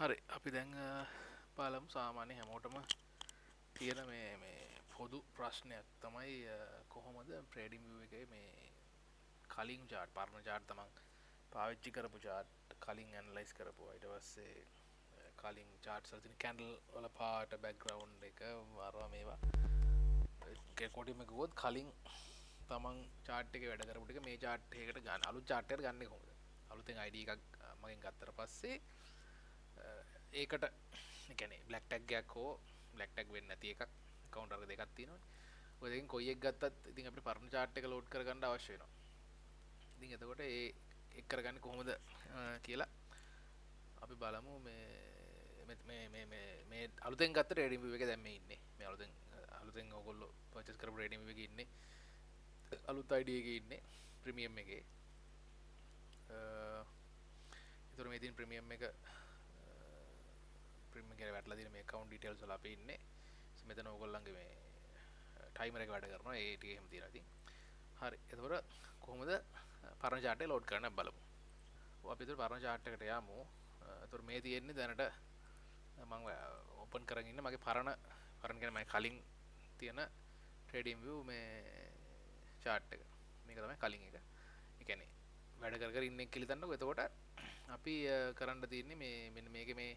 හරි අපි දැන් බලමු සාමාන්‍ය හැමෝටම තියෙන මේ පොදු ප්‍රශ්නයක් තමයි කොහොමද ට්‍රේඩින් view එකේ මේ කලින් chart පරණ chart තමන් පාවිච්චි කරපු chart කලින් ඇනලයිස් කරපුවා ඊට පස්සේ කලින් charts වල තියෙන candle වල පාට background එක අරවා මේවා කොටිම ගියොත් කලින් තමන් chart එකේ වැඩ කරපු ටික මේ chart එකකට ගන්න අලුත් chart එකට ගන්නේ කොහොමද අලුතෙන් ID එකක් මගෙන් ගත්තට පස්සේ ඒකට එකනේ බ්ලැක් ටැග් එකක් හෝ බ්ලැක් ටැග් වෙන්නේ නැති එකක් කවුන්ටර් එක දෙකක් තියෙනවනේ. ඔය දෙකෙන් කොයි එක ගත්තත් ඉතින් අපිට පරණ chart එක ලෝඩ් කරගන්න අවශ්‍ය වෙනවා. ඉතින් එතකොට ඒ එක් කරගන්නේ කොහොමද කියලා අපි බලමු මේ අලුතෙන් ගත්ත ට්‍රේඩින් view එකේ දැන් මේ ඉන්නේ. මේ අලුතෙන් ඕගොල්ලෝ පර්චේස් කරපු ට්‍රේඩින් view එකේ ඉන්නේ. අලුත් ID එකේ ඉන්නේ ප්‍රීමියම් එකේ. ඒතර මේ තියෙන ප්‍රීමියම් එක ප්‍රීමියම් එකේ වැටලා තියෙන මේ account details වල අපි ඉන්නේ. මෙතන ඕගොල්ලන්ගේ මේ ටයිමර් එක වැඩ කරනවා. ඒ ටික එහෙම තියෙනවා ඉතින්. හරි. එතකොට කොහොමද පරණ chart එක ලෝඩ් කරන්න බලමු. අපි එතකොට පරණ chart එකට යමු. එතකොට මේ තියෙන්නේ දැනට මම ඕපන් කරගෙන ඉන්න මගේ පරණ කියන්නේ මම කලින් තියෙන ට්‍රේඩින් view මේ chart එක. මේක තමයි කලින් එක. ඒ කියන්නේ වැඩ කර ඉන්නේ කියලා හිතන්නකෝ. එතකොට අපි කරන්න තියෙන්නේ මෙන්න මේකේ මේ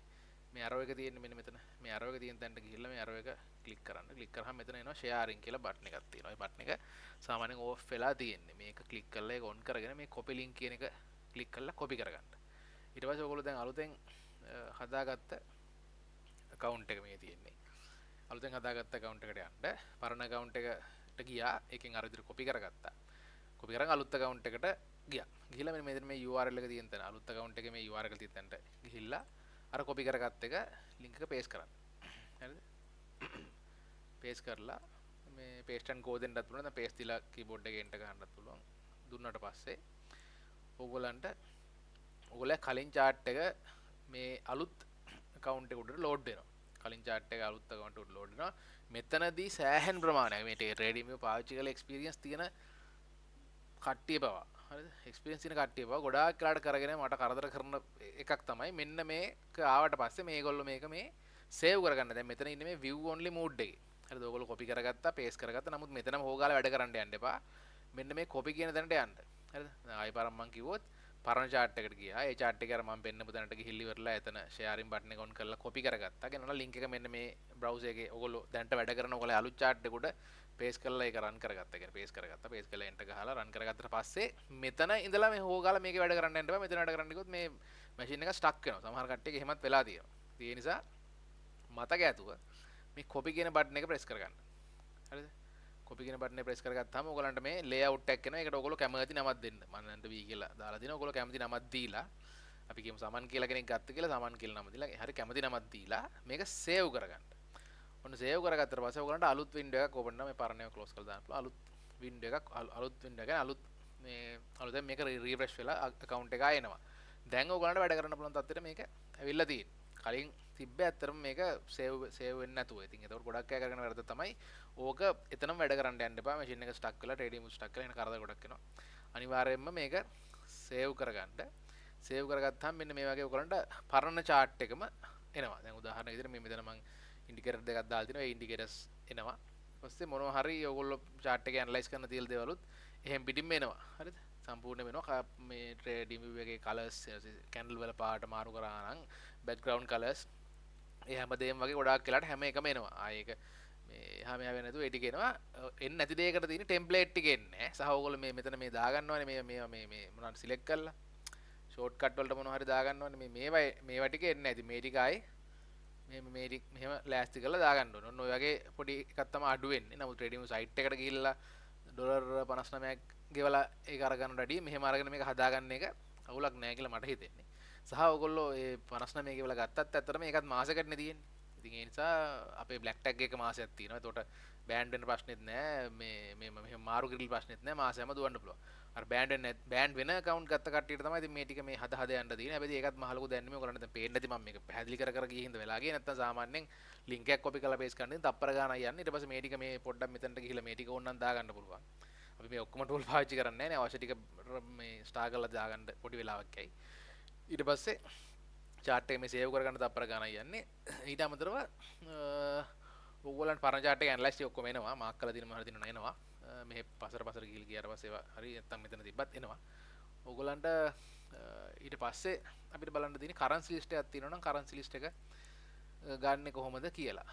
arrow එක තියෙන්නේ මෙන්න මෙතන. මේ arrow එක තියෙන තැනට ගිහිල්ලා මේ arrow එක ක්ලික් කරන්න. ක්ලික් කරාම මෙතන එනවා sharing කියලා බටන් එකක් තියෙනවා. ඒ බටන් එක සාමාන්‍යයෙන් off වෙලා තියෙන්නේ. මේක ක්ලික් කරලා ඒක on කරගෙන මේ copy link කියන එක ක්ලික් කරලා copy කරගන්න. ඊට පස්සේ ඔයගොල්ලෝ දැන් අලුතෙන් හදාගත්ත account එක මේ තියෙන්නේ. අලුතෙන් හදාගත්ත account එකට යන්න. පරණ account එකට ගියා. ඒකෙන් අර විදිහට copy කරගත්තා. copy කරන් අලුත් account එකට ගියා. ගිහිල්ලා මෙන්න මෙතන මේ URL එක තියෙන තැන අලුත් account එකේ මේ URL එක තියෙන තැනට ගිහිල්ලා අර copy කරගත්ත එක link එක paste කරන්න. හරිද? paste කරලා මේ paste and go දෙන්නත් පුළුවන්. දැන් paste දීලා keyboard එකේ enter ගන්නත් පුළුවන්. දුන්නාට පස්සේ ඕගොල්ලෝ කලින් chart එක මේ අලුත් account එක උඩට load වෙනවා. කලින් chart එක අලුත් account එකට load වෙනවා. මෙතනදී සෑහෙන ප්‍රමාණයක් මේ trading view පාවිච්චි කරලා experience තියෙන කට්ටිය පවා හරිද එක්ස්පීරියන්ස් තියෙන කට්ටිය පවා ගොඩාක් කාලට කරගෙන මට කරදර කරන එකක් තමයි මෙන්න මේක ආවට පස්සේ මේගොල්ලෝ මේක මේ සේව් කරගන්න. දැන් මෙතන ඉන්නේ මේ view only mode එකේ. හරිද? ඔයගොල්ලෝ copy කරගත්තා, paste කරගත්තා. නමුත් මෙතනම හොගාලා වැඩ කරන්න යන්න එපා. මෙන්න මේ copy කියන තැනට යන්න. හරිද? ආයි පාරක් මම කිව්වොත් පරණ chart එකට ගියා. ඒ chart එක අර මම පෙන්නපු තැනට ගිහිල්ලා ඉවරලා එතන sharing button එක on කරලා copy කරගත්තා. ගෙනලා link එක මෙන්න මේ browser එකේ ඔයගොල්ලෝ දැනට වැඩ කරන ඔයගොල්ලෝ අලුත් chart එක උඩ paste කරලා ඒක run කරගත්තා. කියන්නේ paste කරගත්තා. paste කරලා enter ගහලා run කරගත්තට පස්සේ මෙතන ඉඳලා මේ හොගාලා මේකේ වැඩ කරන්න යන්න එපා. මෙතන වැඩ කරන්න ගියොත් මේ machine එක stuck වෙනවා. සමහර කට්ටියක එහෙමත් වෙලා තියෙනවා. ඒ නිසා මතක ඇතුව මේ copy කියන button එක press කරගන්න. හරිද? copy කියන button එක press කරගත්තාම ඔයගලන්ට මේ layout එකක් එනවා. ඒකට ඔයගොල්ලෝ කැමති නමක් දෙන්න. මම දැන් V කියලා දාලා දිනවා. ඔයගොල්ලෝ කැමති නමක් දීලා අපි කියමු සමන් කියලා කෙනෙක් ගත්ත කියලා සමන් කියලා නම දීලා හරි කැමති නමක් දීලා මේක save කරගන්න. ඔන්න save කරගත්තට පස්සේ ඔයගලන්ට අලුත් window එකක් open වෙනවා. මේ පරණ ඒවා close කරලා දාන්න පුළුවන්. අලුත් window එකක් අලුත් window එක අලුත් මේ අලුතෙන් මේක refresh වෙලා account එක ආයෙනවා. දැන් ඔයගලන්ට වැඩ කරන්න පුළුවන් තත්ත්වෙට මේක ඇවිල්ලා තියෙන්නේ. කලින් තිබ්බ ඇත්තටම මේක සේව් වෙන්නේ නැතුව. ඉතින් ඒකට ගොඩක් අය කරගෙන වැරද්ද තමයි ඕක එතනම වැඩ කරන්න යන්න එපා. මැෂින් එක ස්ටක් වෙලා ට්‍රේඩින් ස්ටක් කරලා එන කරදර ගොඩක් එනවා. අනිවාර්යයෙන්ම මේක සේව් කරගන්න. සේව් කරගත්තාම මෙන්න මේ වගේ ඔයගලන්ට පරණ chart එකම එනවා. දැන් උදාහරණයක් විදිහට මේ මෙතන මම ඉන්ඩිකේටර් දෙකක් දාලා තිනවා. ඒ ඉන්ඩිකේටර්ස් එනවා. ඊපස්සේ මොනවා හරි ඔයගොල්ලෝ chart එක ඇනලයිස් කරන්න තියලා දේවලුත් එහෙන් පිටින්ම එනවා. හරිද? සම්පූර්ණ වෙනවා. මේ ට්‍රේඩින් view එකේ colors candle වල පාට මාරු කරා නම් background colors ඒ හැමදේම වගේ ගොඩාක් වෙලාට හැම එකම එනවා. ආයෙක මේ එහා මෙහා වෙන්නේ නැතුව ඒ ටික එනවා. එන්නේ නැති දෙයකට තියෙන ටෙම්ප්ලේට් ටික එන්නේ. සහ ඕගොල්ලෝ මේ මෙතන මේ දාගන්නවනේ මේ මොනවද සිලෙක්ට් කරලා ෂෝට්කට් වලට මොනවා හරි දාගන්නවනේ මේවා ටික එන්නේ නැති. මේ ටික ආයේ මේ ටික මෙහෙම ලෑස්ති කරලා දාගන්න ඕනේ. ඔන්න ඔය වගේ පොඩි එකක් තමයි අඩු වෙන්නේ. නමුත් ට්‍රේඩින් සයිට් එකට ගිහිල්ලා ඩොලර් 59ක් ගෙවලා ඒක අරගන්න වැඩි මෙහෙම අරගෙන මේක හදාගන්න එක අවුලක් නෑ කියලා මට හිතෙන්නේ. සහ ඔයගොල්ලෝ ඒ 59 ගෙවලා ගත්තත් ඇත්තටම ඒකත් මාසෙකටනේ තියෙන්නේ. ඉතින් ඒ නිසා අපේ බ්ලැක් ටැග් එක මාසයක් තියෙනවා. එතකොට බෑන්ඩ් වෙන ප්‍රශ්නෙත් නෑ. මේ මෙහෙම මාරු කිරිල් ප්‍රශ්නෙත් නෑ. මාසෙම දුවන්න පුළුවන්. අර බෑන්ඩ් වෙන account ගත්ත කට්ටියට තමයි ඉතින් මේ ටික මේ හද යන්න තියෙන්නේ. හැබැයි ඒකත් මහ ලොකු දැනුමක් කරන්න දැන් පේන්නේ නැති මම මේක පැහැදිලි කර ගිහින් හින්දා වෙලා ගියේ නැත්තම් සාමාන්‍යයෙන් link එකක් copy කරලා paste කරන්න තප්පර ගානක් යන්නේ. ඊට පස්සේ මේ ටික මේ පොඩ්ඩක් මෙතනට ගිහිල්ලා මේ ටික ඕනනම් දාගන්න පුළුවන්. අපි මේ ඔක්කොම ටූල් පාවිච්චි කරන්නේ නැහැ නේ අවශ්‍ය ටික මේ ස්ටාර් කරලා දාගන්න පොඩි වෙලාවක් යයි ඊට පස්සේ චාට් එක මේ සේව් කරගන්න තප්පර ගණන් යන්නේ. ඊට අමතරව ඕගොල්ලන්ට පරණ චාට් එක ඇනලයිස් ඔක්කොම එනවා. මාක් කරලා දිනම හරි දිනන එනවා. මේ පසර ගිහින් ගියාට පස්සේ ඒවා හරි නැත්තම් මෙතන තිබ්බත් එනවා. ඕගොල්ලන්ට ඊට පස්සේ අපිට බලන්න තියෙන්නේ කරන්සි ලිස්ට් එකක් තියෙනවා නම් කරන්සි ලිස්ට් එක ගන්න කොහොමද කියලා.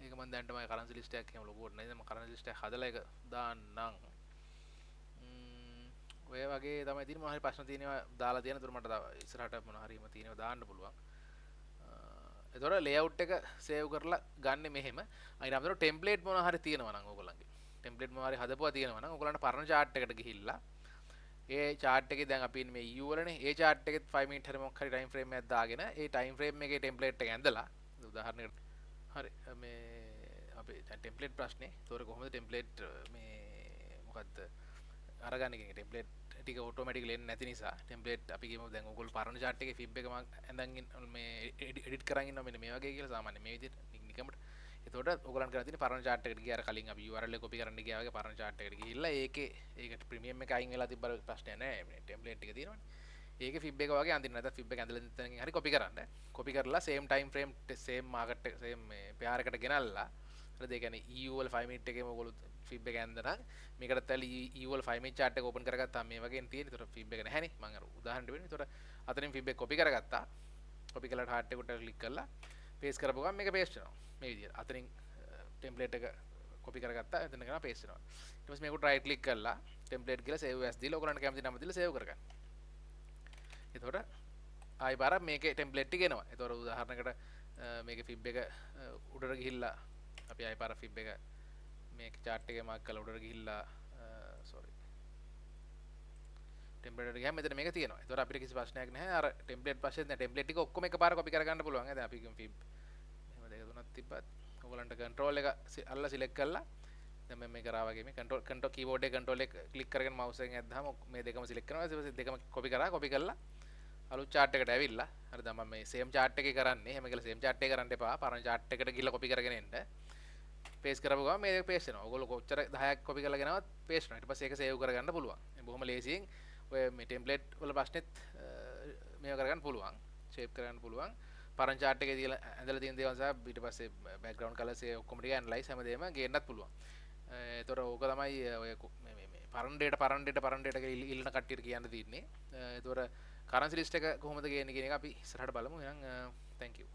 ඒක මම දැන් තමයි කරන්සි ලිස්ට් එකක් එහෙම ලොකුවට නේද මම කරන්සි ලිස්ට් එක හදලා ඒක දාන්නම්. ඔය වගේ තමයි තියෙන මොනවා හරි ප්‍රශ්න තියෙනවා දාලා තියෙන. ඒතර මට ඉස්සරහට මොනවා හරි තියෙනවා දාන්න පුළුවන්. එතකොට ලේඅවුට් එක සේව් කරලා ගන්න මෙහෙම. අයින අමතරව ටෙම්ප්ලේට් මොනවා හරි තියෙනවා නම් ඕගොල්ලන්ගේ. ටෙම්ප්ලේට් මොනවා හරි හදපුවා තියෙනවා නම් ඕගොල්ලන්ට පරණ chart එකට ගිහිල්ලා ඒ chart එකේ දැන් අපි ඉන්නේ මේ EU වලනේ. ඒ chart එකෙත් 5 minute හරි මොකක් හරි time frame එකක් දාගෙන ඒ time frame එකේ ටෙම්ප්ලේට් එක ඇඳලා උදාහරණයකට හරි මේ අපේ දැන් ටෙම්ප්ලේට් ප්‍රශ්නේ. ඒතකොට කොහොමද ටෙම්ප්ලේට් මේ මොකද්ද අරගන්න කියන්නේ ටෙම්ප්ලේට් ටික ඔටෝමැටිකලි එන්නේ නැති නිසා ටෙම්ප්ලේට් අපි කියමු දැන් ඕගොල්ලෝ පරණ chart එකේ ෆිබ් එක මම ඇඳන් මේ එඩිට් කරන් ඉන්නවා මෙන්න මේ වගේ කියලා සාමාන්‍ය මේ විදිහට නිකම්ට. එතකොට ඕගොල්ලන් කරලා තියෙන්නේ පරණ chart එකට ගියාර කලින් අපි URL එක copy කරන්න ගියා වගේ පරණ chart එකට ගිහිල්ලා ඒකේ ඒකට ප්‍රීමියම් එක අයින් වෙලා තිබ්බ ප්‍රශ්නයක් නැහැ මේ ටෙම්ප්ලේට් ටික තියෙනවනේ. ඒකේ ෆිබ් එක වගේ අඳින්න නැත්නම් ෆිබ් එක ඇඳලා දෙතනකින් හරි copy කරන්න. copy කරලා same time frame same market එක same මේ pair එකට ගෙනල්ලා හරිද ඒ කියන්නේ EU වල 5 minute එකේම ඔයගොල්ලෝ ෆිබ් එක ඇඳලා මේකට තැලි EU වල 5 minute chart එක open කරගත්තාම මේ වගේ තියෙන. ඒතර ෆිබ් එක නැහැනේ. මම අර උදාහරණයක් දෙන්නේ. ඒතර අතනින් ෆිබ් එක copy කරගත්තා. copy කරලා heart එකට click කරලා paste කරපුව ගමන් මේක paste වෙනවා. මේ විදිහට. අතනින් template එක copy කරගත්තා. එතන කරා paste වෙනවා. ඊට පස්සේ මේකට right click කරලා template කියලා save as දීලා ඔයගොල්ලන්ට කැමති නම දීලා save කරගන්න. එතකොට ආයි පාරක් මේකේ template ටික එනවා. ඒතකොට උදාහරණයකට මේකේ fib එක උඩට ගිහිල්ලා අපි ආයි පාරක් fib එක මේක chart එකේ mark කරලා උඩට ගිහිල්ලා sorry template එකට ගියාම මෙතන මේක තියෙනවා. ඒතකොට අපිට කිසි ප්‍රශ්නයක් නැහැ. අර template පස්සේ දැන් template ටික ඔක්කොම එකපාර copy කරගන්න පුළුවන්. දැන් අපි fib මෙහෙම දෙක තුනක් තිබ්බත් ඔයගලන්ට control එක අල්ල select කරලා දැන් මම මේක කරා වගේ මේ control keyboard එකේ control එක click කරගෙන mouse එකෙන් ඇද්දාම මේ දෙකම select කරනවා. ඊට පස්සේ දෙකම copy කරලා අලුත් chart එකට ඇවිල්ලා හරිද මම මේ same chart එකේ කරන්නේ. එහෙම කියලා same chart එක කරන්න එපා. පරණ chart එකට ගිහලා copy කරගෙන එන්න. paste කරපුව ගමන් මේක paste වෙනවා. ඔයගොල්ලෝ කොච්චර 10ක් copy කරලා ගෙනවත් paste වෙනවා. ඊට පස්සේ ඒක save කරගන්න පුළුවන්. බොහොම ලේසියෙන් ඔය මේ template වල ප්‍රශ්නෙත් මේව කරගන්න පුළුවන්. shape කරගන්න පුළුවන්. පරණ chart එකේ තියලා ඇඳලා තියෙන දේවල් සහ ඊට පස්සේ background colors ඒ ඔක්කොම ටික analyze හැමදේම ගේන්නත් පුළුවන්. ඒතර ඕක තමයි ඔය මේ පරණ data කියලා ඉල්ලන කට්ටියට කියන්න තියෙන්නේ. ඒතර currency list එක කොහොමද ගේන්නේ කියන එක අපි ඉස්සරහට බලමු. එහෙනම් thank you.